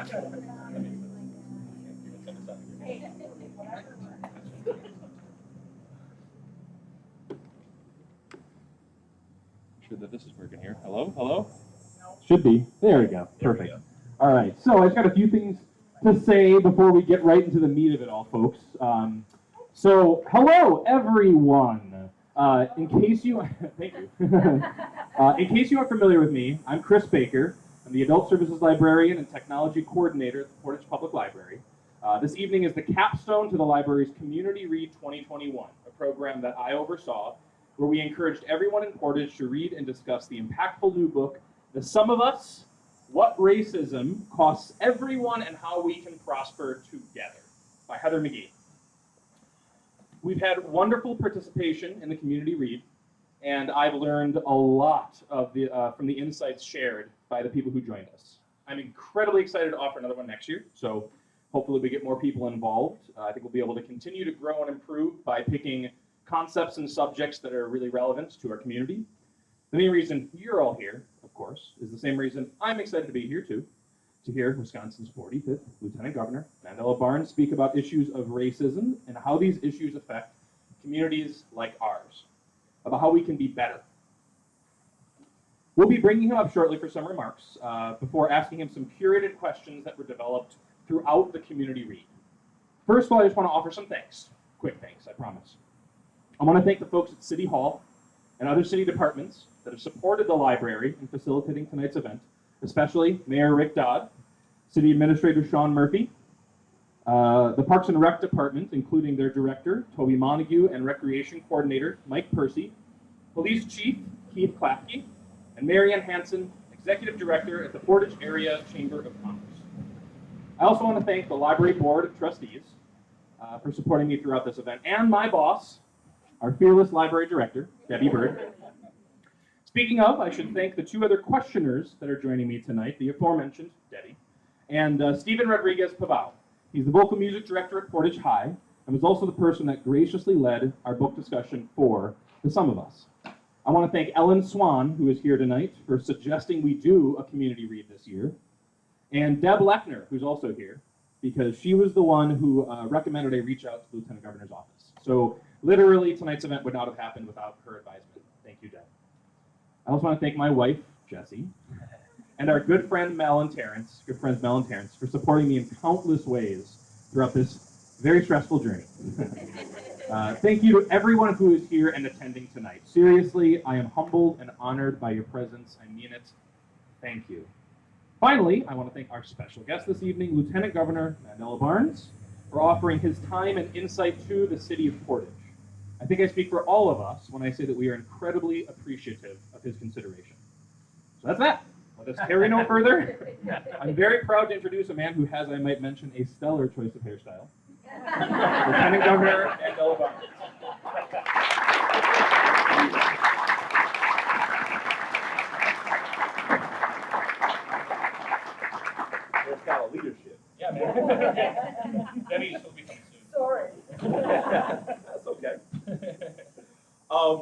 Sure that this is working here. Hello? Hello? Should be. There we go. Perfect. All right. So I just got a few things to say before we get right into the meat of it all, folks. So hello, everyone. In case you, thank you. In case you aren't familiar with me, I'm Chris Baker. I'm the Adult Services Librarian and Technology Coordinator at the Portage Public Library. This evening is the capstone to the library's Community Read 2021, a program that I oversaw, where we encouraged everyone in Portage to read and discuss the impactful new book, The Sum of Us, What Racism Costs Everyone and How We Can Prosper Together, by Heather McGee. We've had wonderful participation in the community read, and I've learned a lot of from the insights shared by the people who joined us. I'm incredibly excited to offer another one next year, so hopefully we get more people involved. I think we'll be able to continue to grow and improve by picking concepts and subjects that are really relevant to our community. The main reason you're all here, of course, is the same reason I'm excited to be here too, to hear Wisconsin's 45th Lieutenant Governor, Mandela Barnes, speak about issues of racism and how these issues affect communities like ours, about how we can be better. We'll be bringing him up shortly for some remarks before asking him some curated questions that were developed throughout the community read. First of all, I just want to offer some thanks, quick thanks, I promise. I want to thank the folks at City Hall and other city departments that have supported the library in facilitating tonight's event, especially Mayor Rick Dodd, City Administrator Sean Murphy, the Parks and Rec Department, including their Director, Toby Montague, and Recreation Coordinator, Mike Percy, Police Chief, Keith Klapke, and Marianne Hansen, Executive Director at the Portage Area Chamber of Commerce. I also want to thank the Library Board of Trustees for supporting me throughout this event, and my boss, our fearless Library Director, Debbie Bird. Speaking of, I should thank the two other questioners that are joining me tonight, the aforementioned Debbie, and Stephen Rodriguez Pavao. He's the Vocal Music Director at Portage High, and was also the person that graciously led our book discussion for The Sum of Us. I want to thank Ellen Swan, who is here tonight, for suggesting we do a community read this year, and Deb Lechner, who's also here, because she was the one who recommended I reach out to the Lieutenant Governor's office. So literally, tonight's event would not have happened without her advisement. Thank you, Deb. I also want to thank my wife, Jessie, and our good friends Mel and Terrence, for supporting me in countless ways throughout this very stressful journey. Thank you to everyone who is here and attending tonight. Seriously, I am humbled and honored by your presence. I mean it. Thank you. Finally, I want to thank our special guest this evening, Lieutenant Governor Mandela Barnes, for offering his time and insight to the city of Portage. I think I speak for all of us when I say that we are incredibly appreciative of his consideration. So that's that. Let us carry no further. I'm very proud to introduce a man who has, I might mention, a stellar choice of hairstyle. Lieutenant Governor Mandela Barnes. Hairstyle leadership. Yeah, man. Debbie will be coming soon. Sorry. That's okay.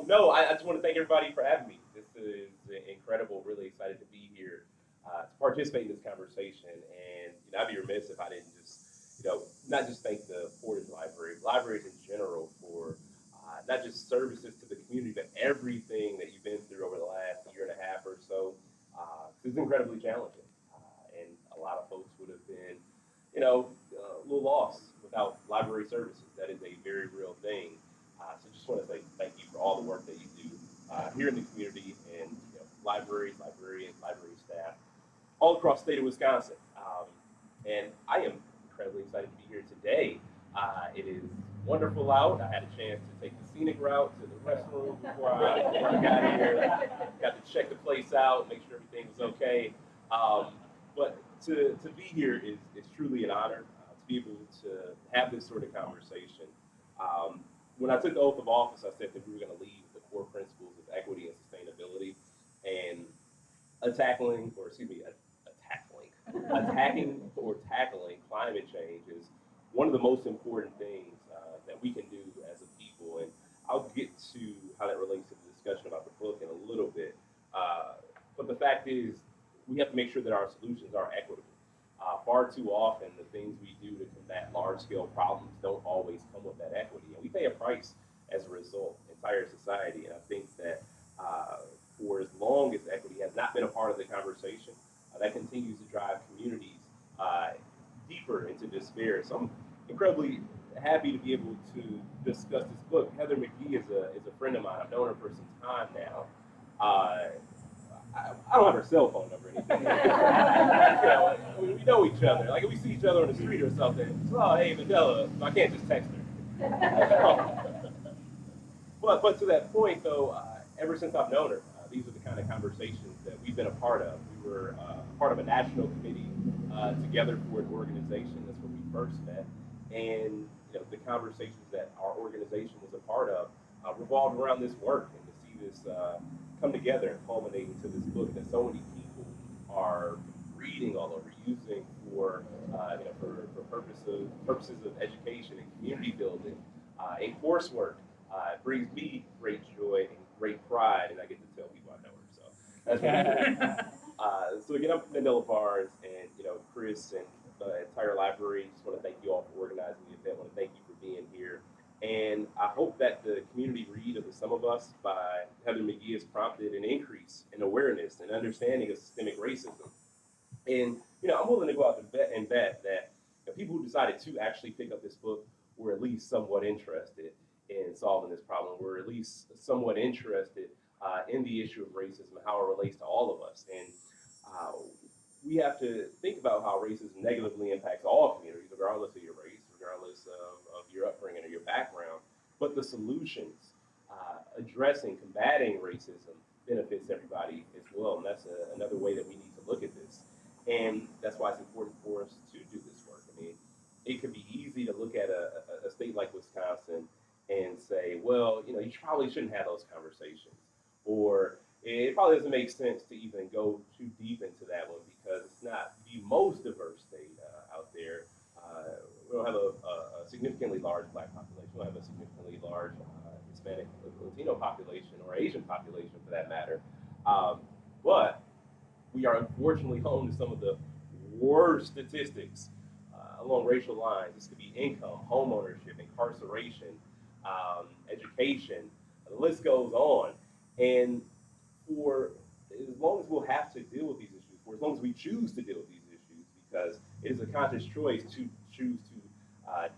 No, I just want to thank everybody for having me. This is incredible. Really excited to be here to participate in this conversation. And I'd be remiss if I didn't just, not just thank the Portage Library, libraries in general for not just services to the community, but everything that you've been through over the last year and a half or so. It's incredibly challenging. And a lot of folks would have been, a little lost without library services. That is a very real thing. So just want to say thank you for all the work that you do here in the community and libraries, librarians, library staff, all across the state of Wisconsin. And I am incredibly excited to be here today. It is wonderful out. I had a chance to take the scenic route to the restroom before I got here. Got to check the place out, make sure everything was okay. But to be here is truly an honor to be able to have this sort of conversation. When I took the oath of office, I said that we were going to lead the core principles of equity and sustainability, and attacking or tackling climate change is one of the most important things that we can do as a people. And I'll get to how that relates to the discussion about the book in a little bit. But the fact is, we have to make sure that our solutions are equitable far too often the things we do to combat large-scale problems don't always come with that equity, and we pay a price as a result, entire society. And I think that for as long as equity has not been a part of the conversation, that continues to drive communities deeper into despair. So I'm incredibly happy to be able to discuss this book. Heather McGee is a friend of mine. I've known her for some time now. I don't have her cell phone number or anything. We know each other. Like if we see each other on the street or something, oh, hey, Mandela, I can't just text her. But to that point, though, ever since I've known her, these are the kind of conversations that we've been a part of. We were part of a national committee together for an organization. That's where we first met. And the conversations that our organization was a part of revolved around this work, and to see this come together and culminate into this book that so many people are reading all over, using for purposes of education and community building and coursework. It brings me great joy and great pride, and I get to tell people I know her. So that's really cool. So again, I'm Mandela Barnes, and Chris and the entire library. Just want to thank you all for organizing the event. I want to thank you for being here. And I hope that the community read of The Sum of Us by Heather McGee has prompted an increase in awareness and understanding of systemic racism. And I'm willing to go out and bet that people who decided to actually pick up this book were at least somewhat interested in solving this problem. Were at least somewhat interested in the issue of racism and how it relates to all of us. And we have to think about how racism negatively impacts all communities, regardless of your race, regardless of your upbringing or your background. But the solutions addressing, combating racism benefits everybody as well. And that's another way that we need to look at this. And that's why it's important for us to do this work. I mean, it could be easy to look at a state like Wisconsin and say, well, you probably shouldn't have those conversations. Or it probably doesn't make sense to even go too deep into that one because it's not the most diverse state out there. We don't have a significantly large Black population. We don't have a significantly large Hispanic, Latino population, or Asian population for that matter. But we are unfortunately home to some of the worst statistics along racial lines. This could be income, home ownership, incarceration, education. The list goes on. And for as long as we'll have to deal with these issues, for as long as we choose to deal with these issues, because it is a conscious choice to choose to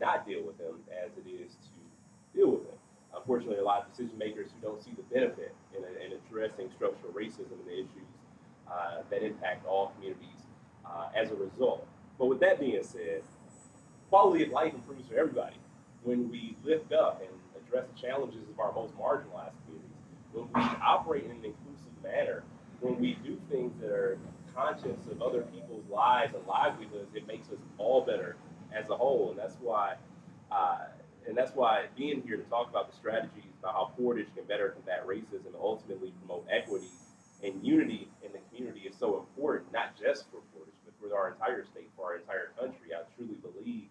not deal with them as it is to deal with them. Unfortunately, a lot of decision makers who don't see the benefit in addressing structural racism and the issues that impact all communities as a result. But with that being said, quality of life improves for everybody when we lift up and address the challenges of our most marginalized communities, when we operate in an inclusive manner, when we do things that are conscious of other people's lives and livelihoods. It makes us all better as a whole, and that's why being here to talk about the strategies about how Portage can better combat racism and ultimately promote equity and unity in the community is so important, not just for Portage, but for our entire state, for our entire country. I truly believe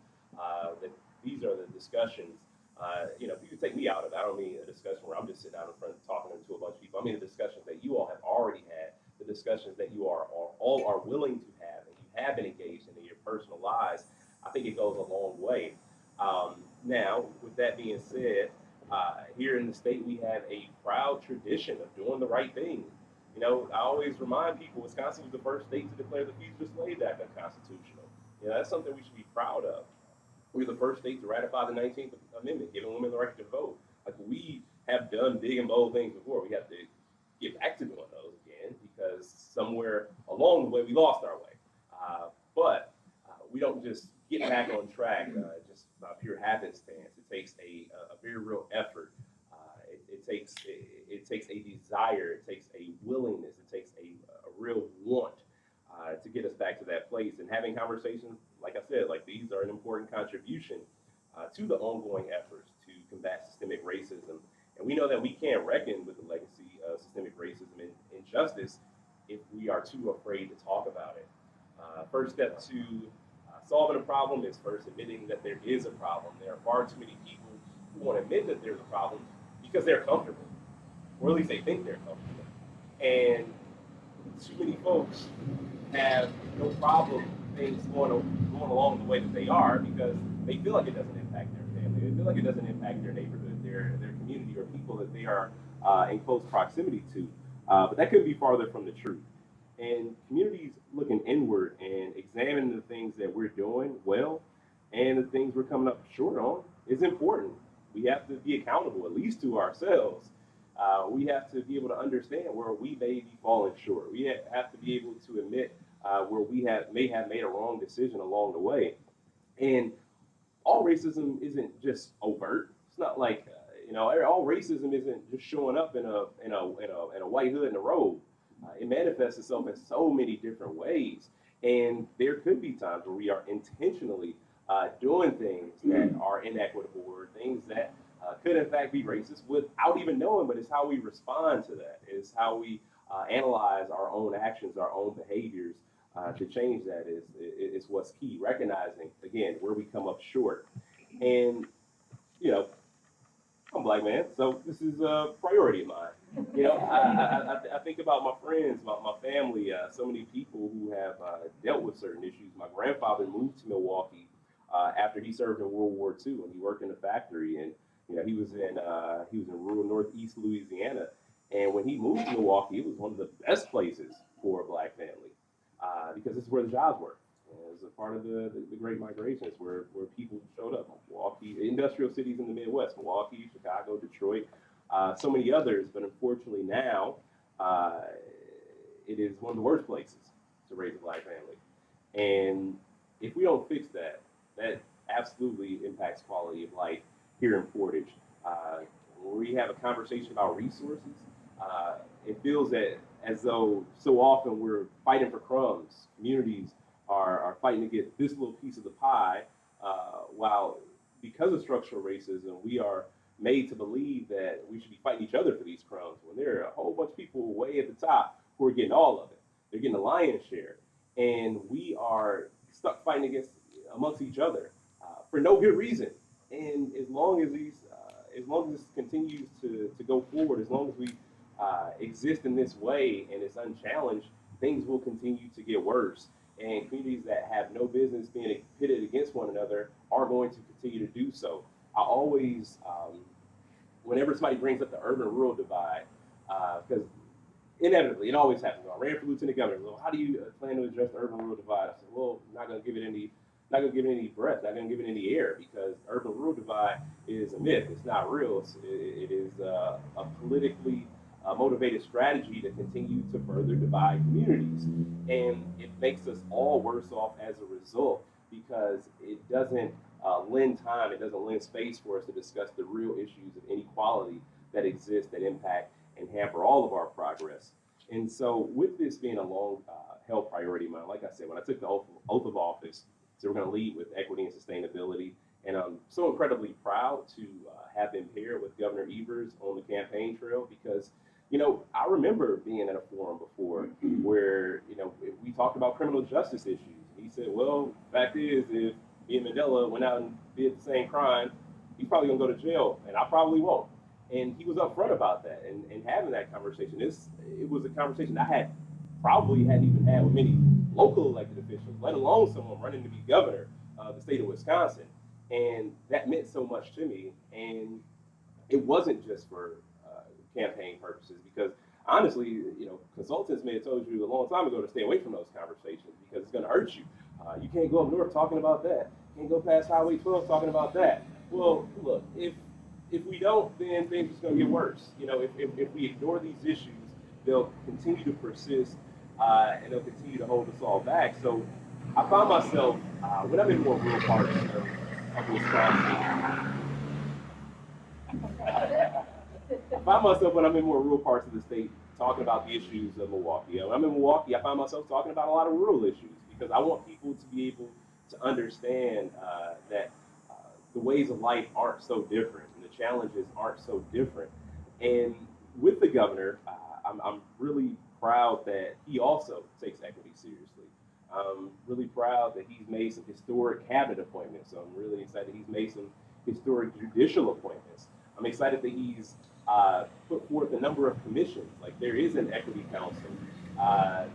that these are the discussions. If you could take me out of it, I don't mean a discussion where I'm just sitting out in front talking to a bunch of people. I mean the discussions that you all have already had, the discussions that you all are willing to have, and you have been engaged in your personal lives. I think it goes a long way. Now, with that being said, here in the state, we have a proud tradition of doing the right thing. I always remind people Wisconsin was the first state to declare the Fugitive Slave Act unconstitutional. That's something we should be proud of. We're the first state to ratify the 19th Amendment, giving women the right to vote. Like, we have done big and bold things before. We have to get back to doing those again because somewhere along the way we lost our way. But we don't just get back on track just by pure happenstance. It takes a very real effort. It takes a desire. It takes a willingness. It takes a real want to get us back to that place. And having conversations, like I said, like these are an important contribution to the ongoing efforts to combat systemic racism. And we know that we can't reckon with the legacy of systemic racism and injustice if we are too afraid to talk about it. First step to solving a problem is first admitting that there is a problem. There are far too many people who won't admit that there's a problem because they're comfortable, or at least they think they're comfortable. And too many folks have no problem things going along the way that they are because they feel like it doesn't impact their family. They feel like it doesn't impact their neighborhood, their community, or people that they are in close proximity to. But that couldn't be farther from the truth. And communities looking inward and examining the things that we're doing well and the things we're coming up short on is important. We have to be accountable, at least to ourselves. We have to be able to understand where we may be falling short. We have to be able to admit where we may have made a wrong decision along the way. And all racism isn't just overt. It's not like all racism isn't just showing up in a white hood and a robe. It manifests itself in so many different ways, and there could be times where we are intentionally doing things that are inequitable or things that could in fact be racist without even knowing. But it's how we respond to that. It's how we analyze our own actions, our own behaviors. To change that is what's key. Recognizing again where we come up short, and I'm a black man, so this is a priority of mine. I think about my friends, my family, so many people who have dealt with certain issues. My grandfather moved to Milwaukee after he served in World War II, and he worked in a factory, and he was in rural northeast Louisiana. And when he moved to Milwaukee, it was one of the best places for a black family because this is where the jobs were. It was a part of the Great Migration. It's where people showed up. Milwaukee, industrial cities in the Midwest, Milwaukee, Chicago, Detroit, so many others. But unfortunately now, it is one of the worst places to raise a black family. And if we don't fix that, that absolutely impacts quality of life here in Portage. When we have a conversation about resources, it feels as though so often we're fighting for crumbs. Communities are fighting to get this little piece of the pie, while because of structural racism, we are made to believe that we should be fighting each other for these crumbs when there are a whole bunch of people way at the top who are getting all of it. They're getting the lion's share. And we are stuck fighting amongst each other for no good reason. And as long as this continues to go forward, as long as we exist in this way and it's unchallenged, things will continue to get worse. And communities that have no business being pitted against one another are going to continue to do so. I always, whenever somebody brings up the urban-rural divide, because inevitably, it always happens. I ran for lieutenant governor. Well, how do you plan to address the urban-rural divide? I said, well, not going to give it any breath, not going to give it any air, because urban-rural divide is a myth. It's not real. It is a politically motivated strategy to continue to further divide communities. And it makes us all worse off as a result because it doesn't lend time, it doesn't lend space for us to discuss the real issues of inequality that exist, that impact and hamper all of our progress. And so with this being a long held priority of mine, like I said, when I took the oath of office, so we're going to lead with equity and sustainability. And I'm so incredibly proud to have been paired with Governor Evers on the campaign trail because I remember being at a forum before where, we talked about criminal justice issues. He said, well, the fact is, if me and Mandela went out and did the same crime, he's probably gonna go to jail, and I probably won't. And he was upfront about that, and having that conversation. It was a conversation I probably hadn't even had with many local elected officials, let alone someone running to be governor of the state of Wisconsin. And that meant so much to me. And it wasn't just for campaign purposes, because honestly, consultants may have told you a long time ago to stay away from those conversations because it's going to hurt you. You can't go up north talking about that. You can't go past Highway 12 talking about that. Well, look, if we don't, then things are going to get worse. If we ignore these issues, they'll continue to persist and they'll continue to hold us all back. So I found myself, when I'm in more rural parts of Wisconsin, when I'm in more rural parts of the state talking about the issues of Milwaukee. When I'm in Milwaukee, I find myself talking about a lot of rural issues because I want people to be able to understand that the ways of life aren't so different and the challenges aren't so different. And with the governor, I'm really proud that he also takes equity seriously. I'm really proud that he's made some historic cabinet appointments. So I'm really excited he's made some historic judicial appointments. I'm excited that he's put forth a number of commissions. Like there is an equity council.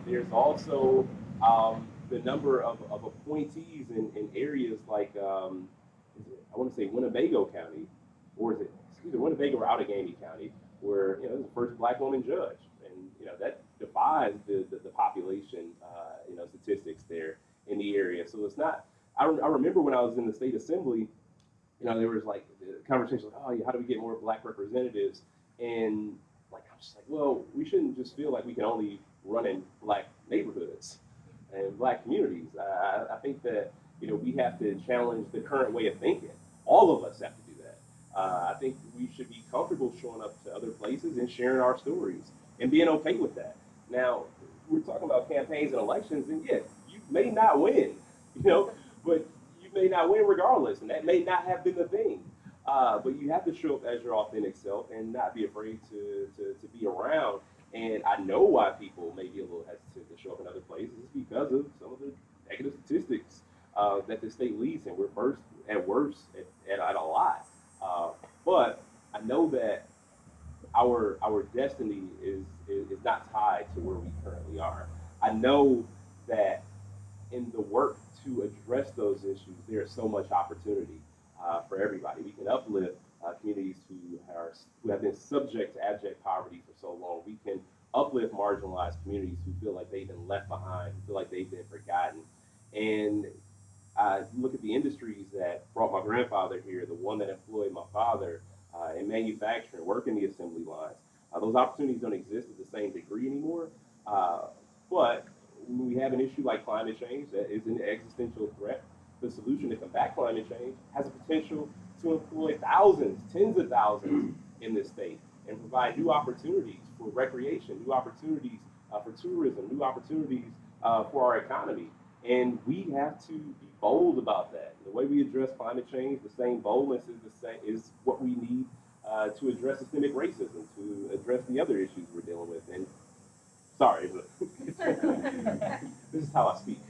There's also the number of appointees in areas like, I want to say Winnebago County, or is it either Winnebago or Allegheny County, where there's the first black woman judge, and that defies the population statistics there in the area. So it's not. I remember when I was in the state assembly, there was like conversations like, oh yeah, how do we get more black representatives? And like I was just like, well, we shouldn't just feel like we can only run in black neighborhoods and black communities. I think that we have to challenge the current way of thinking. All of us have to do that. I think we should be comfortable showing up to other places and sharing our stories and being okay with that. Now, we're talking about campaigns and elections, and yeah, you may not win, but you may not win regardless, and that may not have been the thing. But you have to show up as your authentic self and not be afraid to be around. And I know why people may be a little hesitant to show up in other places. It's because of some of the negative statistics that the state leads in. We're first at worst at a lot. But I know that our destiny is not tied to where we currently are. I know that in the work to address those issues, there's so much opportunity for everybody. We can uplift communities who have been subject to abject poverty for so long. We can uplift marginalized communities who feel like they've been left behind, who feel like they've been forgotten. And I look at the industries that brought my grandfather here, the one that employed my father in manufacturing, working the assembly lines. Those opportunities don't exist at the same degree anymore. But when we have an issue like climate change that is an existential threat, the solution to combat climate change has a potential to employ thousands, tens of thousands in this state and provide new opportunities for recreation, new opportunities for tourism, new opportunities for our economy. And we have to be bold about that. The way we address climate change, the same boldness is what we need to address systemic racism, to address the other issues we're dealing with. And sorry, this is how I speak.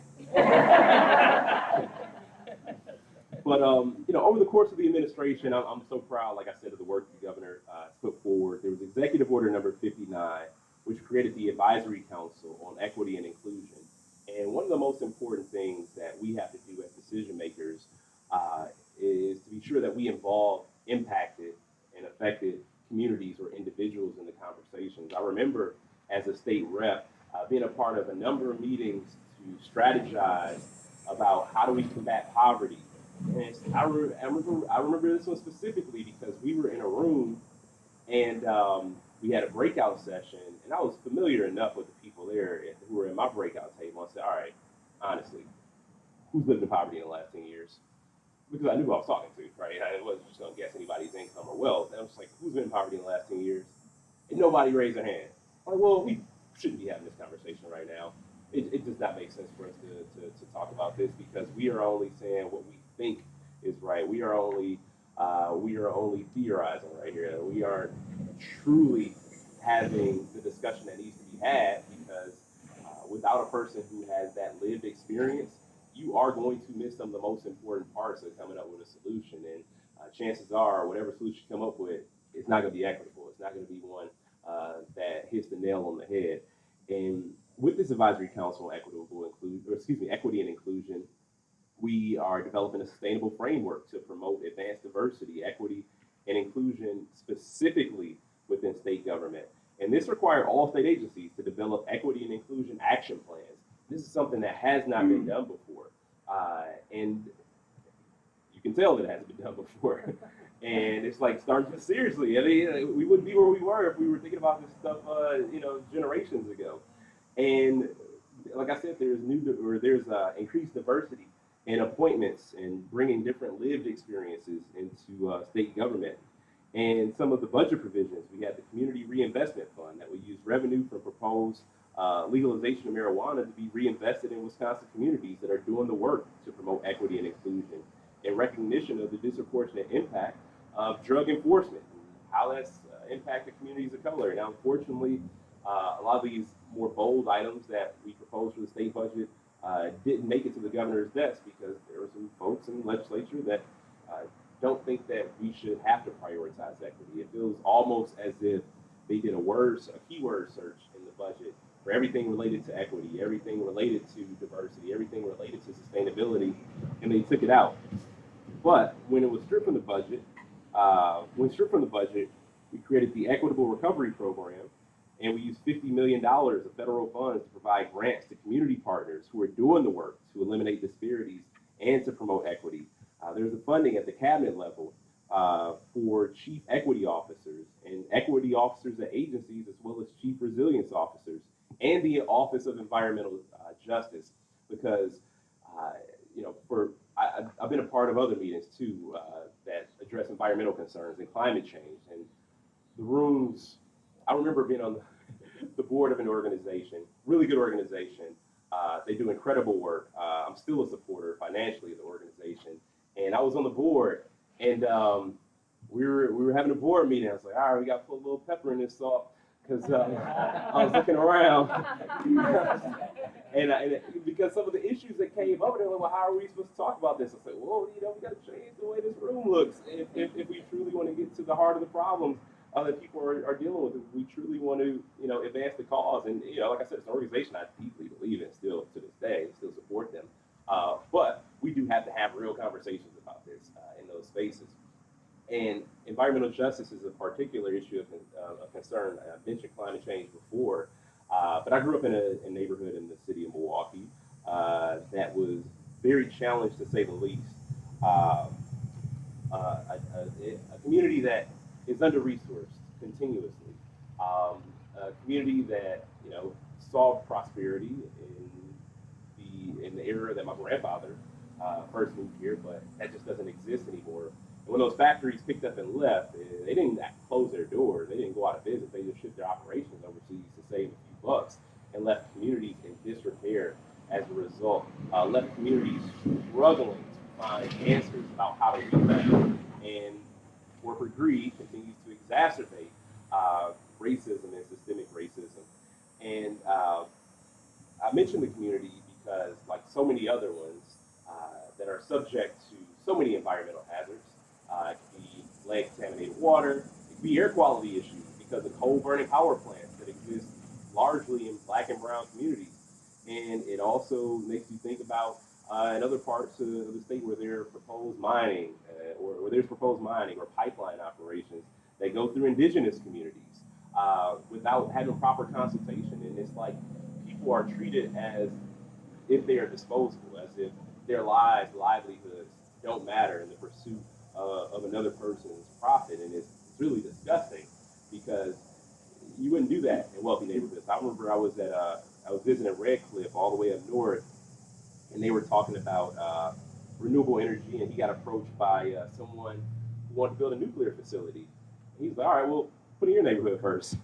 But over the course of the administration, I'm so proud, like I said, of the work the governor has put forward. There was Executive Order number 59, which created the Advisory Council on Equity and Inclusion. And one of the most important things that we have to do as decision makers is to be sure that we involve impacted and affected communities or individuals in the conversations. I remember as a state rep being a part of a number of meetings to strategize about how do we combat poverty. And I remember this one specifically because we were in a room and we had a breakout session, and I was familiar enough with the people there who were in my breakout table. I said, all right, honestly, who's lived in poverty in the last 10 years? Because I knew who I was talking to, right? I wasn't just going to guess anybody's income or wealth. And I was like, who's been in poverty in the last 10 years? And nobody raised their hand. I'm like, well, we shouldn't be having this conversation right now. It does not make sense for us to talk about this because we are only saying what we think is right. We are only theorizing right here. We aren't truly having the discussion that needs to be had because without a person who has that lived experience, you are going to miss some of the most important parts of coming up with a solution. And chances are, whatever solution you come up with, it's not going to be equitable. It's not going to be one that hits the nail on the head. And with this advisory council on equity and inclusion, we are developing a sustainable framework to promote advanced diversity, equity, and inclusion specifically within state government. And this required all state agencies to develop equity and inclusion action plans. This is something that has not been done before. And you can tell that it hasn't been done before. And it's like starting to seriously. I mean, we wouldn't be where we were if we were thinking about this stuff, generations ago. And like I said, there's increased diversity in appointments and bringing different lived experiences into state government. And some of the budget provisions, we had the Community Reinvestment Fund that would use revenue from proposed legalization of marijuana to be reinvested in Wisconsin communities that are doing the work to promote equity and inclusion, in recognition of the disproportionate impact of drug enforcement and how that's impacted communities of color. Now, unfortunately, a lot of these more bold items that we proposed for the state budget didn't make it to the governor's desk because there were some folks in the legislature that don't think that we should have to prioritize equity. It feels almost as if they did a keyword search in the budget for everything related to equity, everything related to diversity, everything related to sustainability, and they took it out. But when it was stripped from the budget, we created the Equitable Recovery Program, and we used $50 million of federal funds to provide grants to community partners who are doing the work to eliminate disparities and to promote equity. There's a funding at the cabinet level for chief equity officers and equity officers at agencies, as well as chief resilience officers and the Office of Environmental Justice, because I've been a part of other meetings too that address environmental concerns and climate change, and the rooms. I remember being on the board of an organization, really good organization. They do incredible work. I'm still a supporter financially of the organization, and I was on the board, and we were having a board meeting. I was like, all right, we got to put a little pepper in this salt, because I was looking around, and because some of the issues that came up, they were like, well, how are we supposed to talk about this? I said, well, we got to change the way this room looks if we truly want to get to the heart of the problems that people are dealing with. If we truly want to, advance the cause. And, like I said, it's an organization I deeply believe in still to this day, and still support them. But we do have to have real conversations about this in those spaces. And environmental justice is a particular issue of concern. I mentioned climate change before, but I grew up in a neighborhood in the city of Milwaukee that was very challenged, to say the least. A community that is under-resourced continuously. A community that saw prosperity in the era that my grandfather first moved here, but that just doesn't exist anymore. And when those factories picked up and left, they didn't close their doors. They didn't go out of business. They just shipped their operations overseas to save a few bucks, and left communities in disrepair as a result. Left communities struggling to find answers about how to do that. And corporate greed continues to exacerbate racism and systemic racism. And I mentioned the community because, like so many other ones that are subject to so many environmental hazards, it could be lead contaminated water, it could be air quality issues because of coal burning power plants that exist largely in Black and brown communities. And it also makes you think about in other parts of the state where there's proposed mining or pipeline operations that go through indigenous communities without having proper consultation. And it's like people are treated as if they are disposable, as if their livelihoods don't matter in the pursuit of another person's profit. And it's really disgusting, because you wouldn't do that in wealthy neighborhoods. I remember I was visiting Red Cliff all the way up north, and they were talking about renewable energy, and he got approached by someone who wanted to build a nuclear facility. And he's like, all right, well, put in your neighborhood first.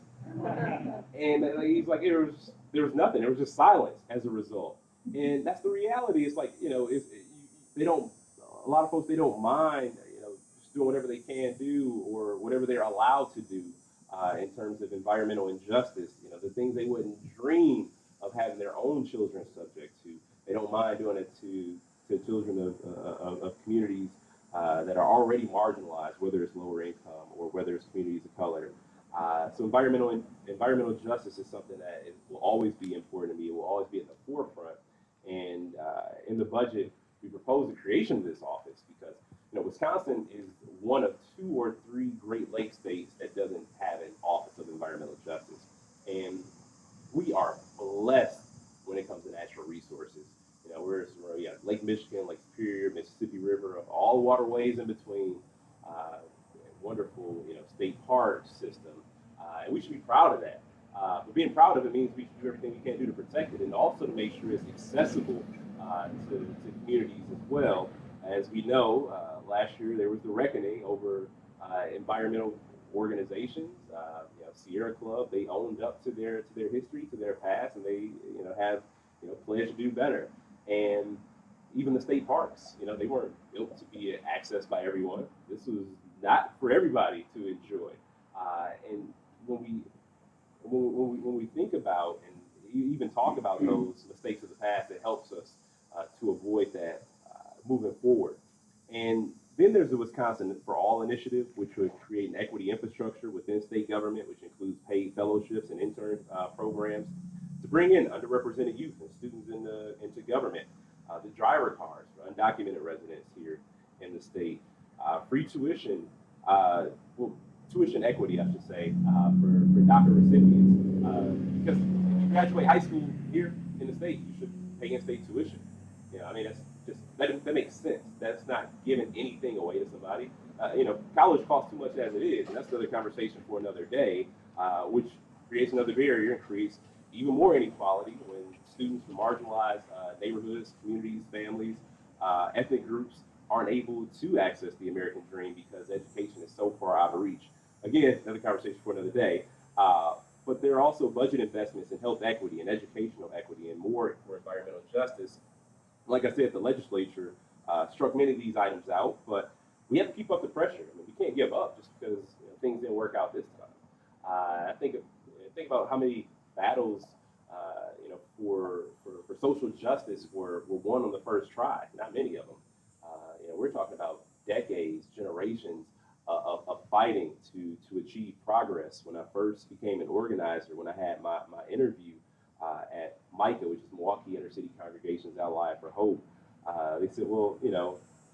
And he's like, there was nothing. There was just silence as a result. And that's the reality. It's like, a lot of folks, they don't mind, just doing whatever they can do or whatever they're allowed to do in terms of environmental injustice. The things they wouldn't dream of having their own children subject to. They don't mind doing it to children of communities that are already marginalized, whether it's lower income or whether it's communities of color. So environmental justice is something that will always be important to me. It will always be at the forefront. And in the budget, we proposed the creation of this office because Wisconsin is one of 2 or 3 Great Lakes states that doesn't have an Office of Environmental Justice. And we are blessed when it comes to natural resources. We got Lake Michigan, Lake Superior, Mississippi River, all the waterways in between, wonderful state park system, and we should be proud of that. But being proud of it means we should do everything we can do to protect it, and also to make sure it's accessible to communities as well. As we know, last year there was the reckoning over environmental organizations. Sierra Club, they owned up to their history, to their past, and they have pledged to do better. And even the state parks, they weren't built to be accessed by everyone. This was not for everybody to enjoy. And when we think about and even talk about those mistakes of the past, it helps us to avoid that moving forward. And then there's the Wisconsin for All initiative, which would create an equity infrastructure within state government, which includes paid fellowships and intern programs to to bring in underrepresented youth and students into government, the driver cars for undocumented residents here in the state, free tuition, well, tuition equity, I should say, for DACA recipients. Because if you graduate high school here in the state, you should pay in-state tuition. You know, I mean, that's just that makes sense. That's not giving anything away to somebody. You know, college costs too much as it is, and that's another conversation for another day, which creates another barrier and creates even more inequality when students from marginalized neighborhoods, communities, families, ethnic groups aren't able to access the American dream because education is so far out of reach. Again, another conversation for another day. But there are also budget investments in health equity and educational equity and more for environmental justice. Like I said, the legislature struck many of these items out, but we have to keep up the pressure. I mean, we can't give up just because things didn't work out this time. I think about how many battles for social justice were won on the first try. Not many of them. We're talking about decades, generations of fighting to achieve progress. When I first became an organizer, when I had my interview at MICA, which is Milwaukee Inner City Congregations Ally for Hope, they said, well,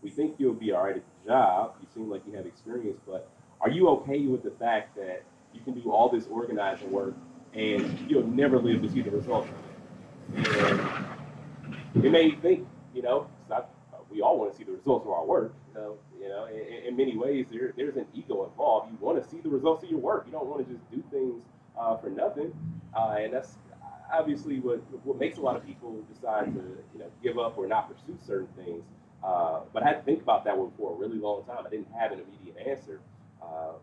we think you'll be all right at the job. You seem like you have experience, but are you okay with the fact that you can do all this organizing work and you'll never live to see the results of it? And it made me think, we all want to see the results of our work. In many ways, there's an ego involved. You want to see the results of your work. You don't want to just do things for nothing. And that's obviously what makes a lot of people decide to give up or not pursue certain things. But I had to think about that one for a really long time. I didn't have an immediate answer.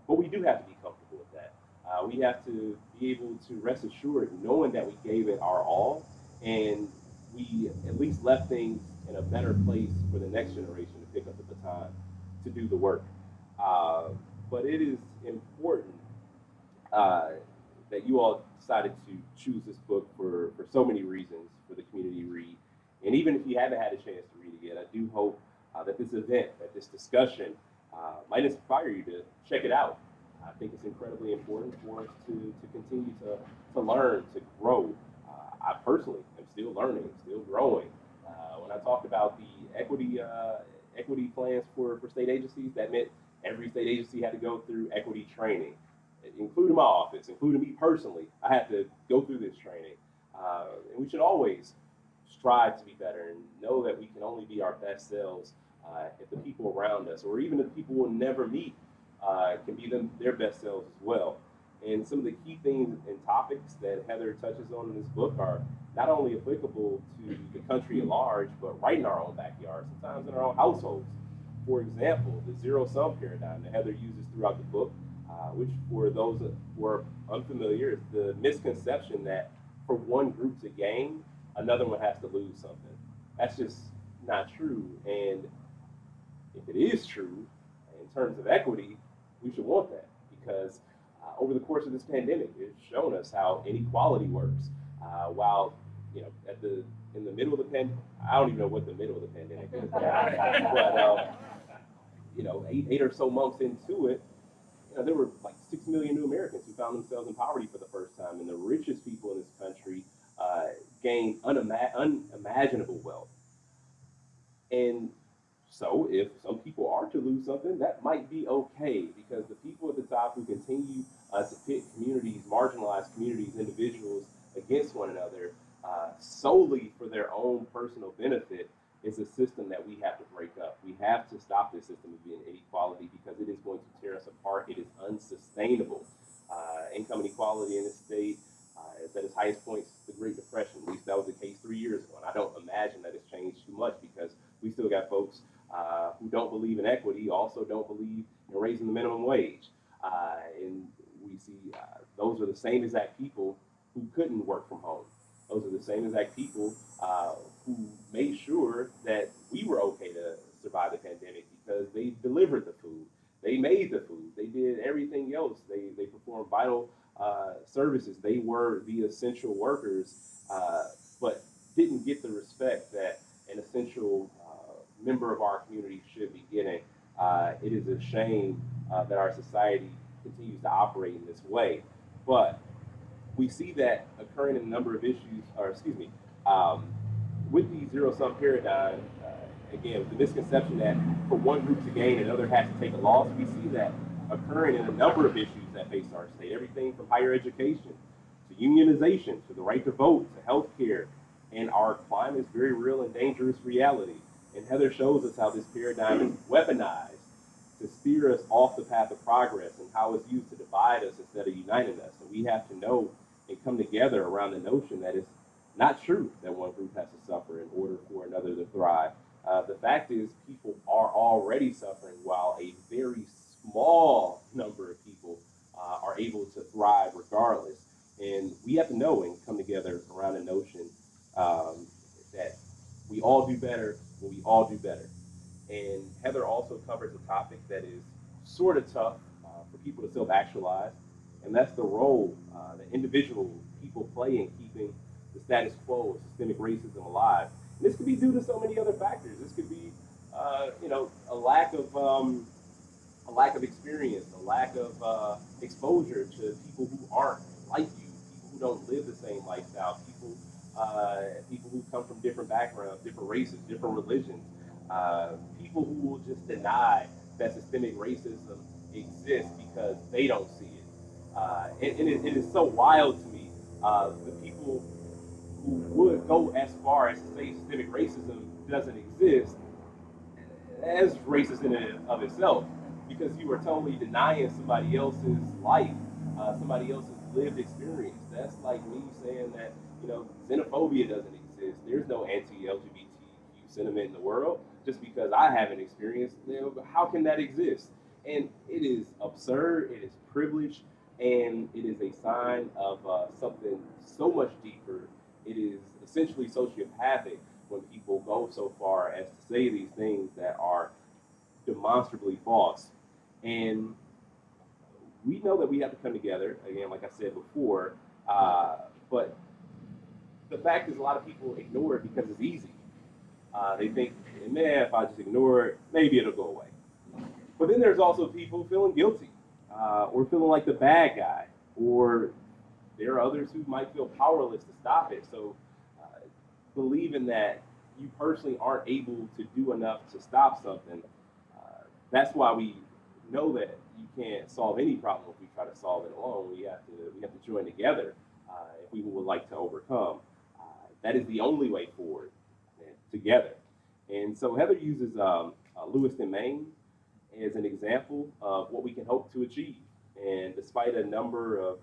But we do have to be comfortable with that. We have to be able to rest assured knowing that we gave it our all and we at least left things in a better place for the next generation to pick up the baton to do the work. But it is important that you all decided to choose this book for so many reasons for the community read. And even if you haven't had a chance to read it yet, I do hope that this event, that this discussion might inspire you to check it out. I think it's incredibly important for us to continue to learn, to grow. I personally am still learning, still growing. When I talked about the equity plans for state agencies, that meant every state agency had to go through equity training, including my office, including me personally. I had to go through this training. And we should always strive to be better and know that we can only be our best selves if the people around us, or even if the people we'll never meet, can be their best selves as well. And some of the key themes and topics that Heather touches on in this book are not only applicable to the country at large, but right in our own backyard, sometimes in our own households. For example, the zero-sum paradigm that Heather uses throughout the book, which for those who are unfamiliar, is the misconception that for one group to gain, another one has to lose something. That's just not true. And if it is true, in terms of equity, we should want that, because over the course of this pandemic, it's shown us how inequality works. While in the middle of the pandemic, I don't even know what the middle of the pandemic is, but 8 or so months into it, there were like 6 million new Americans who found themselves in poverty for the first time, and the richest people in this country gained unimaginable wealth. And so if some people are to lose something, that might be okay, because the people at the top who continue to pit communities, marginalized communities, individuals against one another solely for their own personal benefit is a system that we have to break up. We have to stop this system of inequality, because it is going to tear us apart. It is unsustainable. Income inequality in this state is at its highest point since the Great Depression. At least that was the case 3 years ago. And I don't imagine that it's changed too much, because we still got folks who don't believe in equity, also don't believe in raising the minimum wage. And we see those are the same exact people who couldn't work from home. Those are the same exact people who made sure that we were okay to survive the pandemic, because they delivered the food, they made the food, they did everything else. They performed vital services. They were the essential workers, but didn't get the respect that an essential member of our community should be getting. It is a shame that our society continues to operate in this way. But we see that occurring in a number of issues, or excuse me, um, with the zero-sum paradigm, again, with the misconception that for one group to gain, another has to take a loss, we see that occurring in a number of issues that face our state. Everything from higher education to unionization to the right to vote to health care. And our climate is very real and dangerous reality. And Heather shows us how this paradigm is weaponized to steer us off the path of progress and how it's used to divide us instead of uniting us. And we have to know and come together around the notion that it's not true that one group has to suffer in order for another to thrive. The fact is, people are already suffering while a very small number of people are able to thrive regardless. And we have to know and come together around the notion that we all do better when we all do better. And Heather also covers a topic that is sort of tough for people to self-actualize, and that's the role that individual people play in keeping the status quo of systemic racism alive. And this could be due to so many other factors. This could be, a lack of experience, a lack of exposure to people who aren't like you, people who don't live the same lifestyle, people who come from different backgrounds, different races, different religions, people who will just deny that systemic racism exists because they don't see it. It is so wild to me, the people who would go as far as to say systemic racism doesn't exist as racist in and of itself, because you are totally denying somebody else's life, somebody else's lived experience. That's like me saying that, xenophobia doesn't exist. There's no anti-LGBTQ sentiment in the world. Just because I haven't experienced, how can that exist? And it is absurd, it is privileged, and it is a sign of something so much deeper. It is essentially sociopathic when people go so far as to say these things that are demonstrably false. And we know that we have to come together, again, like I said before, but the fact is a lot of people ignore it because it's easy. They think, man, if I just ignore it, maybe it'll go away. But then there's also people feeling guilty, or feeling like the bad guy, or there are others who might feel powerless to stop it. So believing that you personally aren't able to do enough to stop something, that's why we know that you can't solve any problem if we try to solve it alone. We have to join together if we would like to overcome. That is the only way forward, together. And so Heather uses Lewiston, Maine as an example of what we can hope to achieve. And despite a number of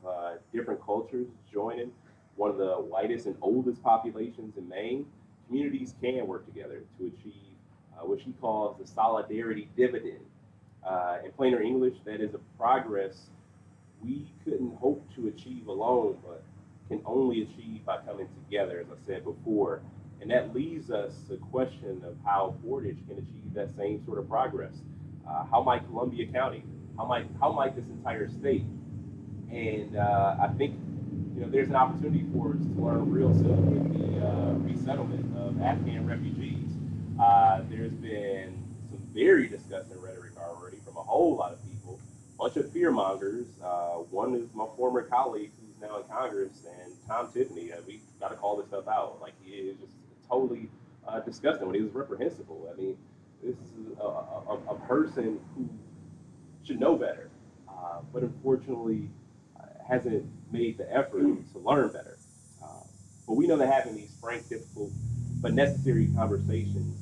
different cultures joining one of the whitest and oldest populations in Maine, communities can work together to achieve what she calls the solidarity dividend. In plainer English, that is a progress we couldn't hope to achieve alone, but can only achieve by coming together, as I said before. And that leaves us the question of how Portage can achieve that same sort of progress. How might Columbia County? How might this entire state? And I think there's an opportunity for us to learn real soon with the resettlement of Afghan refugees. There's been some very disgusting rhetoric already from a whole lot of people, a bunch of fear mongers. One is my former colleague who's now in Congress, and Tom Tiffany. We got to call this stuff out. Like, he is just totally disgusting when he was reprehensible. I mean, this is a person who should know better, but unfortunately hasn't made the effort to learn better. But we know that having these frank, difficult, but necessary conversations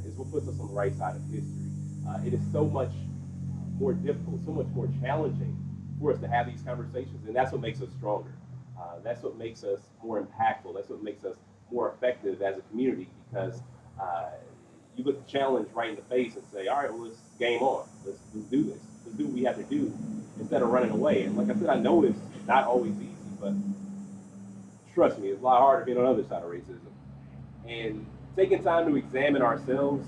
is what puts us on the right side of history. It is so much more difficult, so much more challenging for us to have these conversations, and that's what makes us stronger. That's what makes us more impactful. That's what makes us more effective as a community, because you look the challenge right in the face and say, all right, well, let's game on. Let's do this. Let's do what we have to do instead of running away. And like I said, I know it's not always easy, but trust me, it's a lot harder being on the other side of racism. And taking time to examine ourselves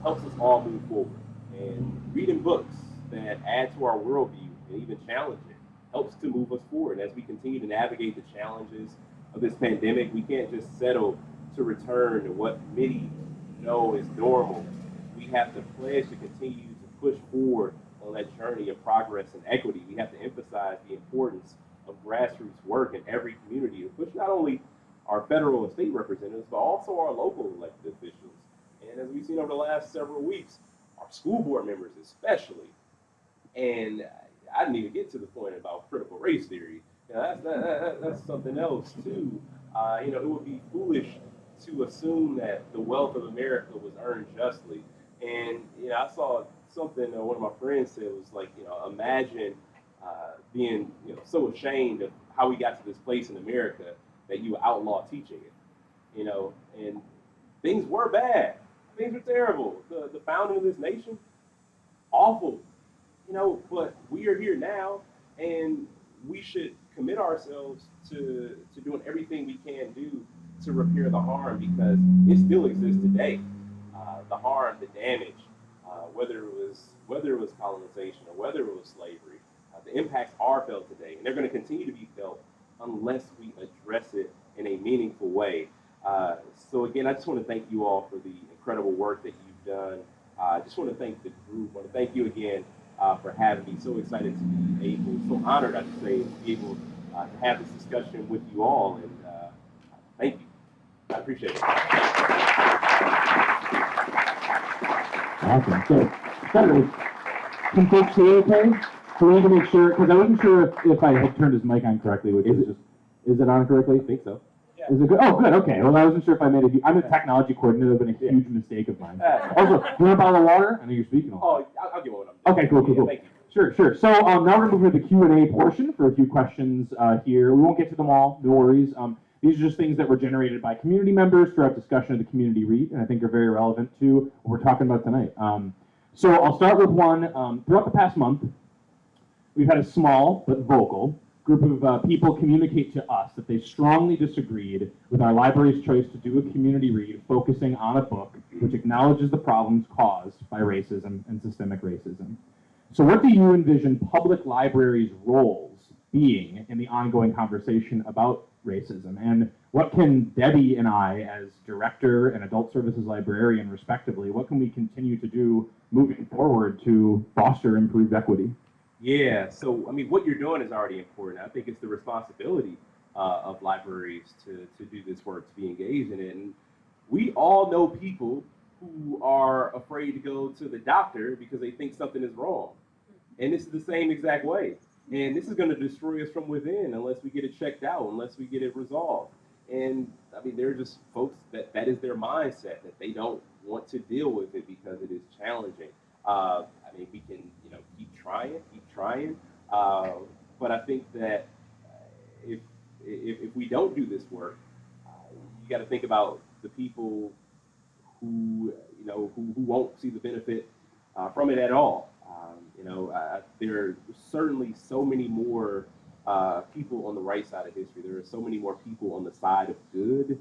helps us all move forward. And reading books that add to our worldview and even challenge it helps to move us forward. As we continue to navigate the challenges of this pandemic, we can't just settle to return to what many know is normal. We have to pledge to continue to push forward on that journey of progress and equity. We have to emphasize the importance of grassroots work in every community to push not only our federal and state representatives, but also our local elected officials. And as we've seen over the last several weeks, our school board members especially. And I didn't even get to the point about critical race theory. That's something else too. It would be foolish to assume that the wealth of America was earned justly. And I saw something one of my friends said was like, imagine being so ashamed of how we got to this place in America that you outlaw teaching it. And things were bad. Things were terrible. The founding of this nation, awful. But we are here now, and we should commit ourselves to doing everything we can do to repair the harm because it still exists today. The harm, the damage, whether it was colonization or whether it was slavery, the impacts are felt today, and they're going to continue to be felt unless we address it in a meaningful way. So again, I just want to thank you all for the incredible work that you've done. I just want to thank the group. I want to thank you again for having me. So excited to be able, so honored, I should say, to be able to have this discussion with you all. And thank you. I appreciate it. Awesome. So, Senator, can folks see okay? So we need to make sure, because I wasn't sure if I had turned his mic on correctly, which is it on correctly? I think so. Is it good? Oh, good. Okay. Well, I wasn't sure if I made it. I'm a technology coordinator. It's been a huge mistake of mine. Also, do you want a bottle of water? I know you're speaking. Oh, I'll get one of them. Okay, cool. Thank you. Sure. So now we're going to move to the Q&A portion for a few questions here. We won't get to them all. No worries. These are just things that were generated by community members throughout discussion of the community REIT, and I think are very relevant to what we're talking about tonight. So I'll start with one. Throughout the past month, we've had a small but vocal group of people communicate to us that they strongly disagreed with our library's choice to do a community read focusing on a book which acknowledges the problems caused by racism and systemic racism. So what do you envision public libraries' roles being in the ongoing conversation about racism? And what can Debbie and I, as director and adult services librarian respectively, what can we continue to do moving forward to foster improved equity? Yeah, so what you're doing is already important. I think it's the responsibility of libraries to do this work, to be engaged in it. And we all know people who are afraid to go to the doctor because they think something is wrong. And this is the same exact way. And this is going to destroy us from within unless we get it checked out, unless we get it resolved. And there are just folks that is their mindset, that they don't want to deal with it because it is challenging. We can, keep trying. But I think that if we don't do this work, you got to think about the people who won't see the benefit from it at all. There are certainly so many more people on the right side of history. There are so many more people on the side of good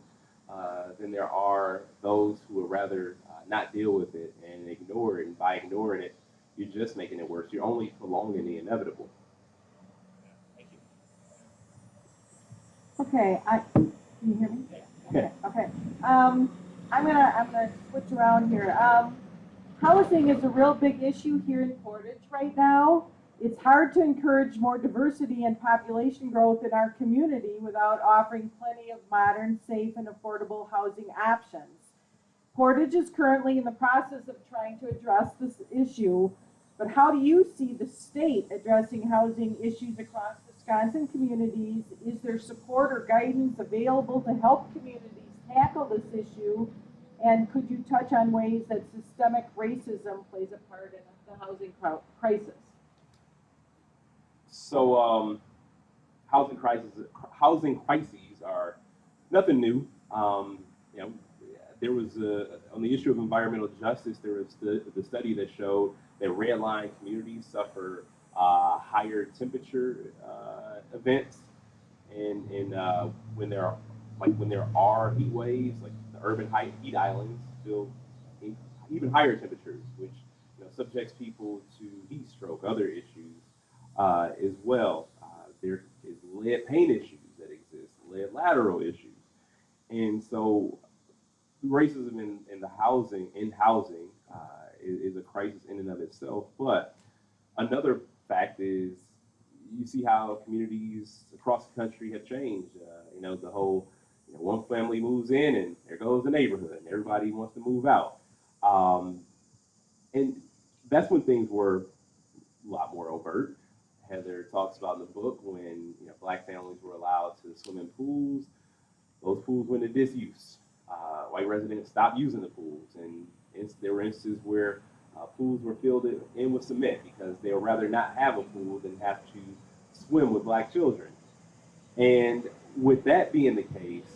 than there are those who would rather not deal with it and ignore it. And by ignoring it, you're just making it worse. You're only prolonging the inevitable. Thank you. Okay, can you hear me? Yeah. Okay. I'm gonna switch around here. Housing is a real big issue here in Portage right now. It's hard to encourage more diversity and population growth in our community without offering plenty of modern, safe, and affordable housing options. Portage is currently in the process of trying to address this issue, but how do you see the state addressing housing issues across Wisconsin communities? Is there support or guidance available to help communities tackle this issue? And could you touch on ways that systemic racism plays a part in the housing crisis? So housing crises are nothing new. There was on the issue of environmental justice, there was the study that showed that redline communities suffer higher temperature events, and when there are heat waves, like the urban heat islands, feel even higher temperatures, which subjects people to heat stroke, other issues as well. There is lead paint issues that exist, lead lateral issues, and so racism in housing is a crisis in and of itself. But another fact is you see how communities across the country have changed. The whole, one family moves in and there goes the neighborhood, and everybody wants to move out. Um, and that's when things were a lot more overt. Heather talks about in the book when black families were allowed to swim in pools, those pools went into disuse. White residents stopped using the pools, and there were instances where pools were filled in with cement because they would rather not have a pool than have to swim with black children. And with that being the case,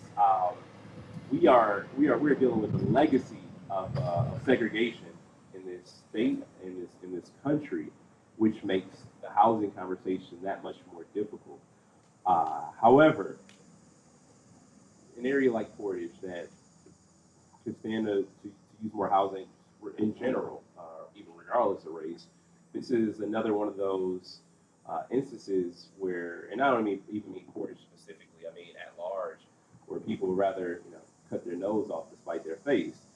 we're dealing with the legacy of segregation in this state, in this country, which makes the housing conversation that much more difficult. However, an area like Portage that could stand to use more housing in general, even regardless of race, this is another one of those instances where, and I don't even mean Portage specifically, I mean at large, where people would rather cut their nose off to spite their face,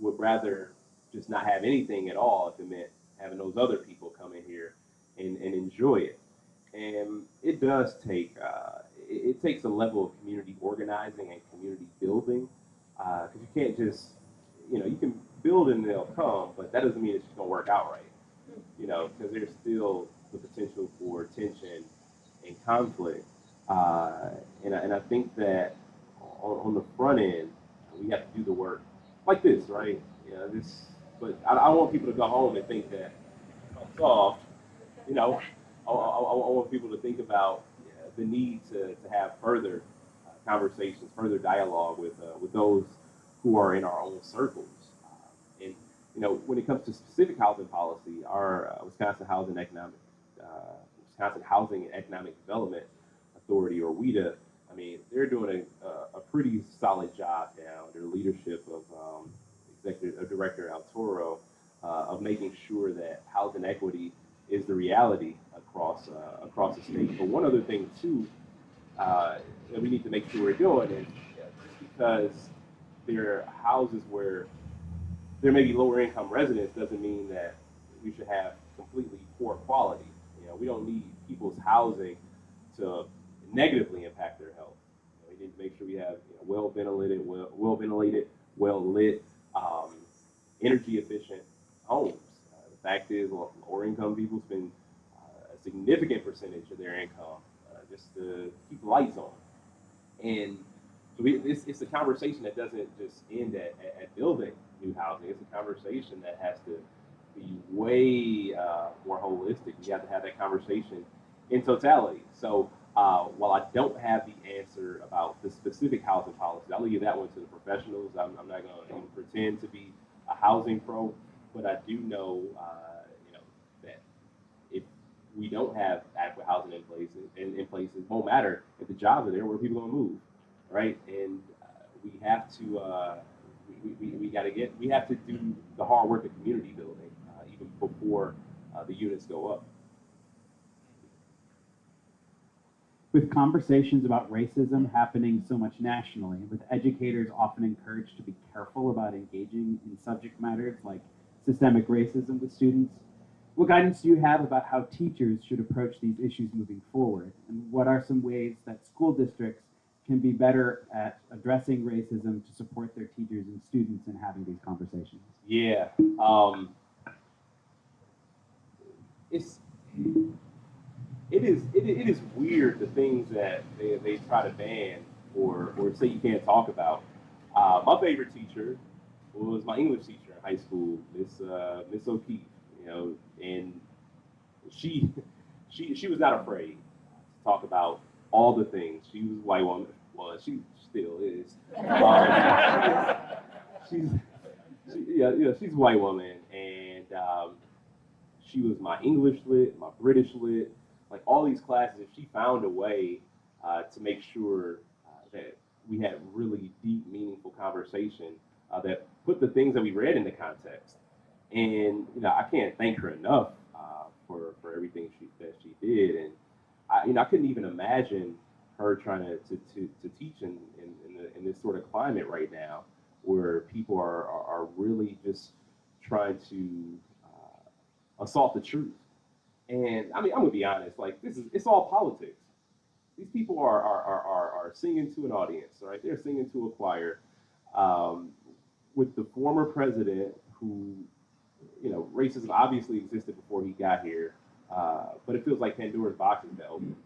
would rather just not have anything at all if it meant having those other people come in here and enjoy it. And it does take, it takes a level of community organizing and community building, because you can't just, you can build and they'll come, but that doesn't mean it's just going to work out right, because there's still the potential for tension and conflict. And I think that on the front end, we have to do the work like this, right? But I want people to go home and think that I'm soft, I want people to think about the need to have further conversations, further dialogue with those who are in our own circles. And when it comes to specific housing policy, our Wisconsin Housing and Economic Development Authority, or WIDA, I mean, they're doing a pretty solid job now under the leadership of Executive Director Altoro of making sure that housing equity is the reality across the state. But one other thing too that we need to make sure we're doing is just because there are houses where there may be lower income residents doesn't mean that we should have completely poor quality. We don't need people's housing to negatively impact their health. We need to make sure we have well ventilated, well lit, energy efficient homes. The fact is, lower income people spend a significant percentage of their income just to keep the lights on. And so it's a conversation that doesn't just end at building new housing. It's a conversation that has to be way more holistic. We have to have that conversation in totality. So while I don't have the answer about the specific housing policy, I'll leave that one to the professionals. I'm not going to even pretend to be a housing pro, but I do know, that if we don't have adequate housing in places, it won't matter if the jobs are there. Where are people going to move, right? And we have to we have to do the hard work of community building even before the units go up. With conversations about racism happening so much nationally, with educators often encouraged to be careful about engaging in subject matters like systemic racism with students, what guidance do you have about how teachers should approach these issues moving forward? And what are some ways that school districts can be better at addressing racism to support their teachers and students in having these conversations? Yeah. It is weird the things that they try to ban or say you can't talk about. My favorite teacher was my English teacher in high school, Miss O'Keefe, and she was not afraid to talk about all the things. She was a white woman. Well, she still is. She's a white woman, and she was my English lit, my British lit, like all these classes. She found a way to make sure that we had really deep, meaningful conversation that put the things that we read into context. And I can't thank her enough for everything that she did. And I couldn't even imagine her trying to teach in this sort of climate right now, where people are really just trying to assault the truth. And I mean, I'm gonna be honest, like it's all politics. These people are singing to an audience, right? They're singing to a choir um, with the former president who, racism obviously existed before he got here, but it feels like Pandora's box has been opened.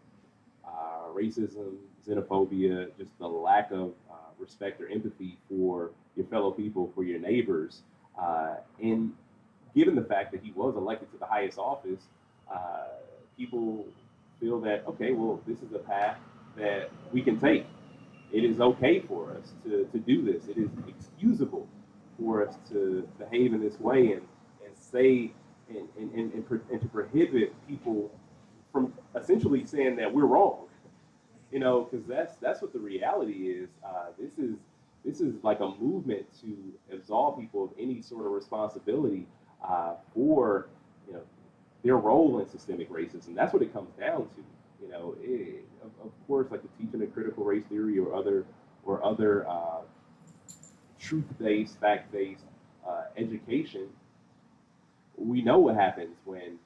Racism, xenophobia, just the lack of respect or empathy for your fellow people, for your neighbors, and given the fact that he was elected to the highest office, uh, people feel that, okay, well, this is a path that we can take. It is okay for us to do this. It is excusable for us to behave in this way and say and to prohibit people from essentially saying that we're wrong. Because that's what the reality is. This is like a movement to absolve people of any sort of responsibility for you know their role in systemic racism. That's what it comes down to. Of course, like the teaching of critical race theory or other truth-based, fact-based education. We know what happens when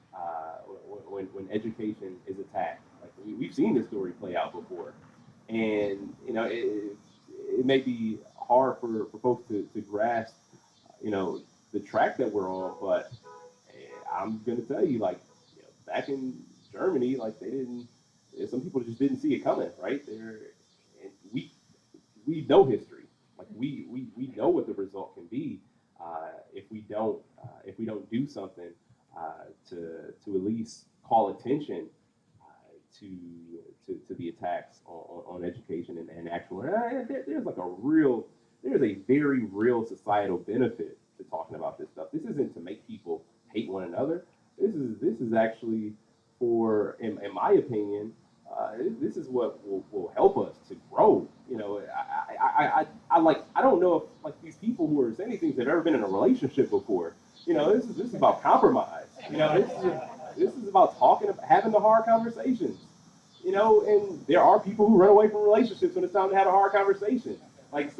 education is attacked. Like we've seen this story play out before, and it may be hard for folks to grasp, the track that we're on. But I'm gonna tell you, like, back in Germany, like they didn't. Some people just didn't see it coming, right? And we know history. Like we know what the result can be if we don't do something to at least call attention to the attacks on education and actual. There's a very real societal benefit to talking about this stuff. This isn't to make people hate one another. This is actually in my opinion, this is what will help us to grow. I don't know if like these people who are saying these things have ever been in a relationship before. This is about compromise. This is about having the hard conversations. And there are people who run away from relationships when it's time to have a hard conversation. Like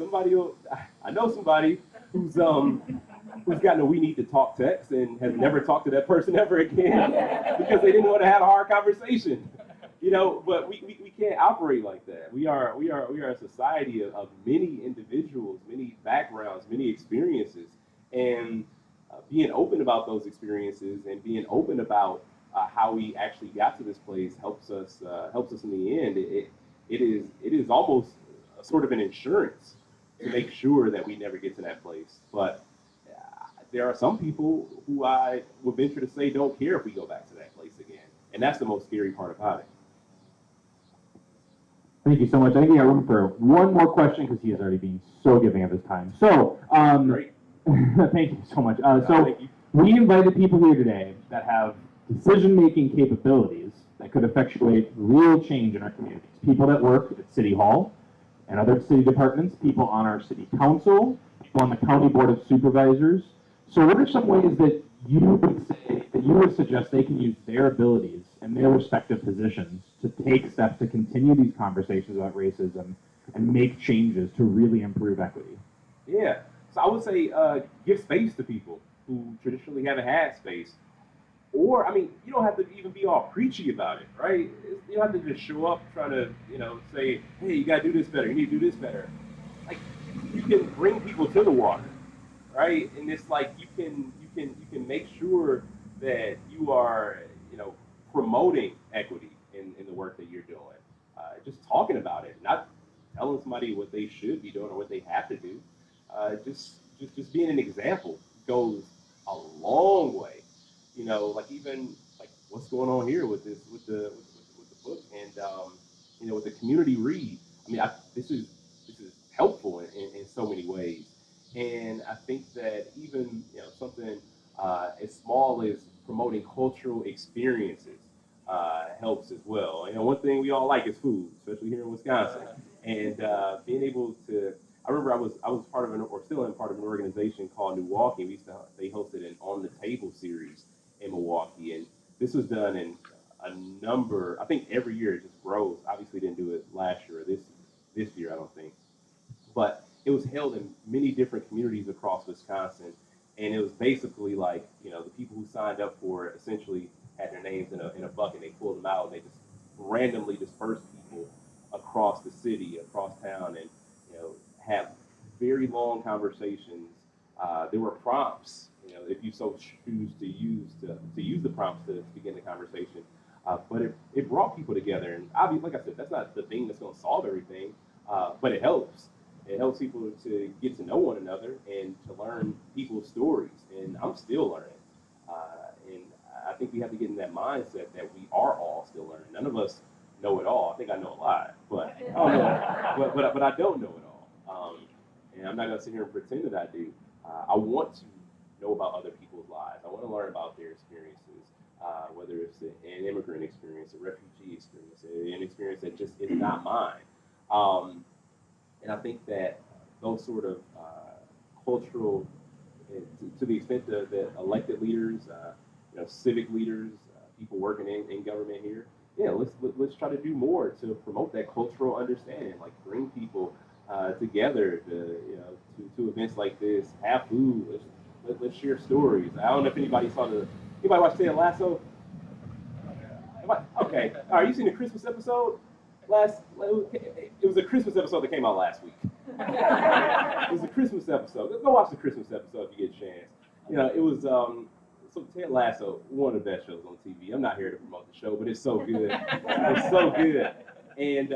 I know somebody who's gotten a "we need to talk" text and has never talked to that person ever again because they didn't want to have a hard conversation. But we can't operate like that. We are a society of many individuals, many backgrounds, many experiences, and being open about those experiences and being open about how we actually got to this place helps us in the end. It is almost a sort of an insurance to make sure that we never get to that place. But there are some people who I would venture to say don't care if we go back to that place again, and that's the most scary part about it. Thank you so much. I think we got room for one more question because he is already being so giving of his time. So, Great. thank you so much. So we invited people here today that have decision-making capabilities that could effectuate real change in our communities. People that work at City Hall and other city departments, people on our city council, people on the county board of supervisors. So what are some ways that you would suggest they can use their abilities and their respective positions to take steps to continue these conversations about racism and make changes to really improve equity? Yeah. So I would say give space to people who traditionally haven't had space. Or, I mean, you don't have to even be all preachy about it, right? You don't have to just show up trying to, say, hey, you got to do this better. You need to do this better. Like, you can bring people to the water, right? And it's like you can make sure that you are, promoting equity in the work that you're doing. Just talking about it, not telling somebody what they should be doing or what they have to do. Just being an example goes a long way. Like even like what's going on here with the book and with the community read. I mean, this is helpful in so many ways, and I think that even something as small as promoting cultural experiences helps as well. One thing we all like is food, especially here in Wisconsin, and being able to. I remember I was part of or still in part of an organization called New Walking. They hosted an On the Table series in Milwaukee, and this was done in a number. I think every year it just grows. Obviously, didn't do it last year or this year, I don't think, but it was held in many different communities across Wisconsin, and it was basically like the people who signed up for it essentially had their names in a bucket. They pulled them out and they just randomly dispersed people across the city, across town, and have very long conversations. There were prompts, if you so choose to use the prompts to begin the conversation. But it brought people together, and obviously, like I said, that's not the thing that's going to solve everything, but it helps. It helps people to get to know one another and to learn people's stories. And I'm still learning. And I think we have to get in that mindset that we are all still learning. None of us know it all. I think I know a lot, but I don't know. But I don't know it all. And I'm not going to sit here and pretend that I do. I want to know about other people's lives. I want to learn about their experiences, whether it's an immigrant experience, a refugee experience, an experience that just is not mine. And I think that those sort of cultural, to the extent that elected leaders, civic leaders, people working in government here, let's try to do more to promote that cultural understanding, like bring people together to events like this, have food, let's share stories. I don't know if anybody watch Ted Lasso? Okay, all right, you seen the Christmas episode? It was a Christmas episode that came out last week. It was a Christmas episode. Go watch the Christmas episode if you get a chance. It was so Ted Lasso, one of the best shows on TV. I'm not here to promote the show, but it's so good. It's so good. And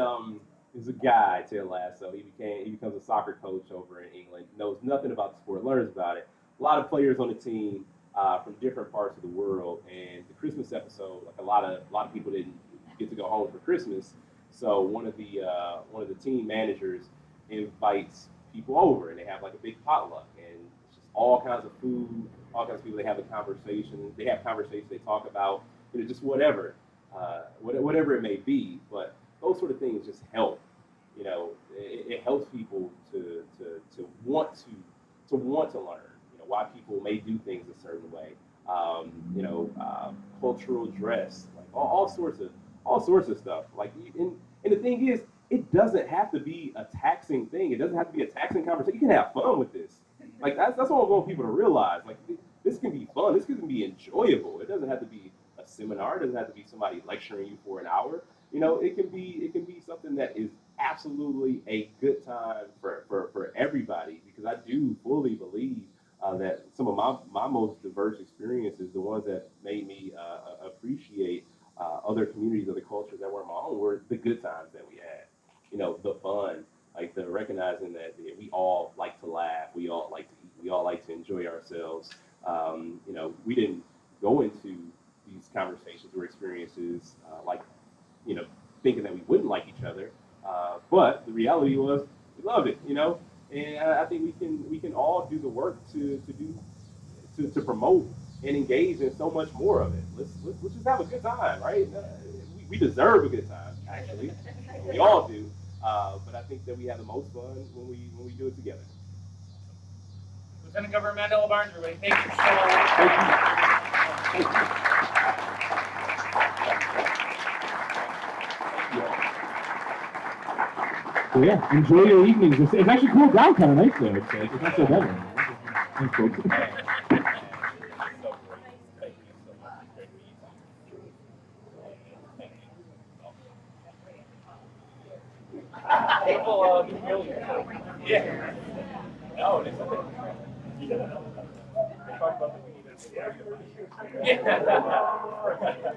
there's a guy, Ted Lasso. He becomes a soccer coach over in England. Knows nothing about the sport, learns about it. A lot of players on the team from different parts of the world. And the Christmas episode, like a lot of people didn't get to go home for Christmas. So one of the team managers invites people over, and they have like a big potluck, and it's just all kinds of food, all kinds of people. They have a conversation. They have conversations. They talk about just whatever it may be. But those sort of things just help. It helps people to want to learn. Why people may do things a certain way. Cultural dress, like all sorts of stuff. Like, and the thing is, it doesn't have to be a taxing thing. It doesn't have to be a taxing conversation. You can have fun with this. Like that's what I want people to realize. Like this can be fun. This can be enjoyable. It doesn't have to be a seminar. It doesn't have to be somebody lecturing you for an hour. It can be something that is absolutely a good time for everybody, because I do fully believe that some of my most diverse experiences, the ones that made me appreciate other communities, other cultures that weren't my own, were the good times that we had. The fun, like the recognizing that we all like to laugh, we all like to eat, we all like to enjoy ourselves. We didn't go into these conversations or experiences thinking that we wouldn't like each other, but the reality was we loved it. And I think we can all do the work to promote and engage in so much more of it. Let's just have a good time, right? We deserve a good time, actually. We all do. But I think that we have the most fun when we do it together. Lieutenant Governor Mandela Barnes, everybody, thank you so much. Thank you. So yeah, enjoy your evenings. It's actually cooled down kind of nice though. It's not so bad. Thanks, folks. Yeah. No, it isn't. Yeah.